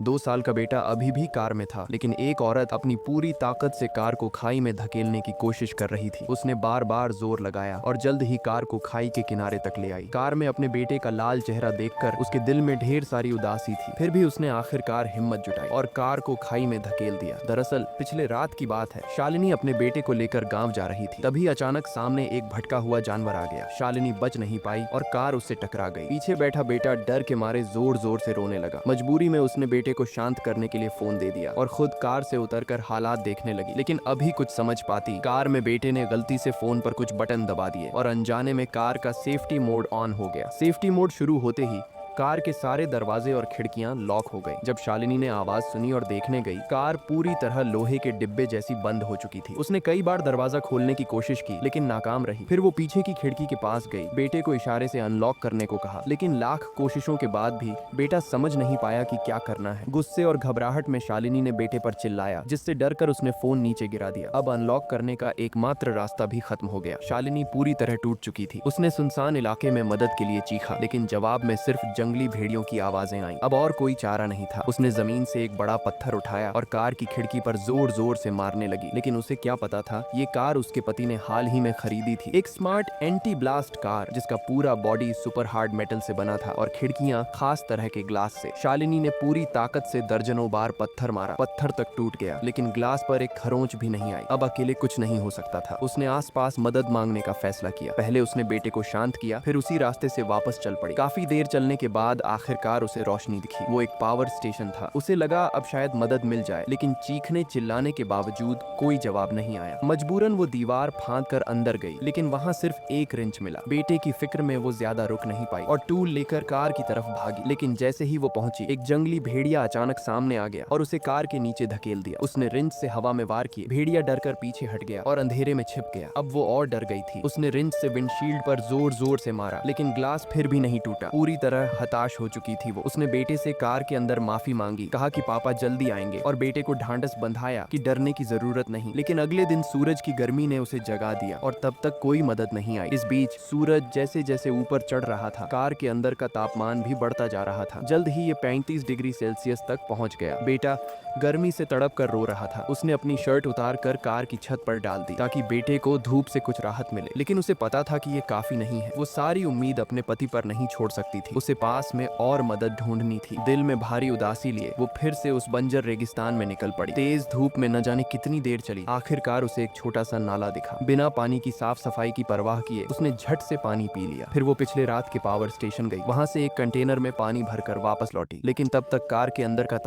2 साल का बेटा अभी भी कार में था, लेकिन एक औरत अपनी पूरी ताकत से कार को खाई में धकेलने की कोशिश कर रही थी। उसने बार बार जोर लगाया और जल्द ही कार को खाई के किनारे तक ले आई। कार में अपने बेटे का लाल चेहरा देखकर उसके दिल में ढेर सारी उदासी थी। फिर भी उसने आखिरकार हिम्मत जुटाई और कार को खाई में धकेल दिया। दरअसल पिछले रात की बात है। शालिनी अपने बेटे को लेकर गाँव जा रही थी। तभी अचानक सामने एक भटका हुआ जानवर आ गया। शालिनी बच नहीं पाई और कार उससे टकरा गई। पीछे बैठा बेटा डर के मारे जोर जोर से रोने लगा। मजबूरी में उसने बेटे को शांत करने के लिए फोन दे दिया और खुद कार से उतरकर हालात देखने लगी। लेकिन अभी कुछ समझ पाती, कार में बेटे ने गलती से फोन पर कुछ बटन दबा दिए और अनजाने में कार का सेफ्टी मोड ऑन हो गया। सेफ्टी मोड शुरू होते ही कार के सारे दरवाजे और खिड़कियां लॉक हो गई। जब शालिनी ने आवाज सुनी और देखने गई, कार पूरी तरह लोहे के डिब्बे जैसी बंद हो चुकी थी। उसने कई बार दरवाजा खोलने की कोशिश की, लेकिन नाकाम रही। फिर वो पीछे की खिड़की के पास गई, बेटे को इशारे से अनलॉक करने को कहा, लेकिन लाख कोशिशों के बाद भी बेटा समझ नहीं पाया कि क्या करना है। गुस्से और घबराहट में शालिनी ने बेटे पर चिल्लाया, जिससे डरकर उसने फोन नीचे गिरा दिया। अब अनलॉक करने का एकमात्र रास्ता भी खत्म हो गया। शालिनी पूरी तरह टूट चुकी थी। उसने सुनसान इलाके में मदद के लिए चीखा, लेकिन जवाब में सिर्फ जंगली भेड़ियों की आवाजें आईं। अब और कोई चारा नहीं था। उसने जमीन से एक बड़ा पत्थर उठाया और कार की खिड़की पर जोर जोर से मारने लगी। लेकिन उसे क्या पता था, ये कार उसके पति ने हाल ही में खरीदी थी। एक स्मार्ट एंटी ब्लास्ट कार, जिसका पूरा बॉडी सुपर हार्ड मेटल से बना था और खिड़कियां खास तरह के ग्लास से। शालिनी ने पूरी ताकत से दर्जनों बार पत्थर मारा। पत्थर तक टूट गया, लेकिन ग्लास पर एक खरोंच भी नहीं आई। अब अकेले कुछ नहीं हो सकता था। उसने आसपास मदद मांगने का फैसला किया। पहले उसने बेटे को शांत किया, फिर उसी रास्ते से वापस चल पड़ी। काफी देर चलने के बाद आखिरकार उसे रोशनी दिखी। वो एक पावर स्टेशन था। उसे लगा अब शायद मदद मिल जाए, लेकिन चीखने चिल्लाने के बावजूद कोई जवाब नहीं आया। मजबूरन वो दीवार फांद कर अंदर गई, लेकिन वहां सिर्फ एक रिंच मिला। बेटे की फिक्र में वो ज्यादा रुक नहीं पाई और टूल लेकर कार की तरफ भागी। लेकिन जैसे ही वो पहुंची, एक जंगली भेड़िया अचानक सामने आ गया और उसे कार के नीचे धकेल दिया। उसने रिंच से हवा में वार किए। भेड़िया डरकर पीछे हट गया और अंधेरे में छिप गया। अब वो और डर गई थी। उसने रिंच से विंडशील्ड पर जोर जोर से मारा, लेकिन ग्लास फिर भी नहीं टूटा। पूरी तरह हताश हो चुकी थी वो। उसने बेटे से कार के अंदर माफी मांगी, कहा कि पापा जल्दी आएंगे, और बेटे को ढांढस बंधाया कि डरने की जरूरत नहीं। लेकिन अगले दिन सूरज की गर्मी ने उसे जगा दिया और तब तक कोई मदद नहीं आई। इस बीच सूरज जैसे जैसे ऊपर चढ़ रहा था, कार के अंदर का तापमान भी बढ़ता जा रहा था। जल्द ही ये 35 डिग्री सेल्सियस तक पहुंच गया। बेटा गर्मी से तड़प कर रो रहा था। उसने अपनी शर्ट उतार कर कार की छत पर डाल दी ताकि बेटे को धूप से कुछ राहत मिले। लेकिन उसे पता था कि ये काफी नहीं है। वो सारी उम्मीद अपने पति पर नहीं छोड़ सकती थी। उसे पास में और मदद ढूंढनी थी। दिल में भारी उदासी लिए वो फिर से उस बंजर रेगिस्तान में निकल पड़ी। तेज धूप में न जाने कितनी देर चली। आखिरकार उसे एक छोटा सा नाला दिखा। बिना पानी की साफ सफाई की परवाह किए उसने झट से पानी पी लिया। फिर वो पिछले रात के पावर स्टेशन गई। वहां से एक कंटेनर में पानी भरकर वापस लौटी, लेकिन तब तक कार के अंदर का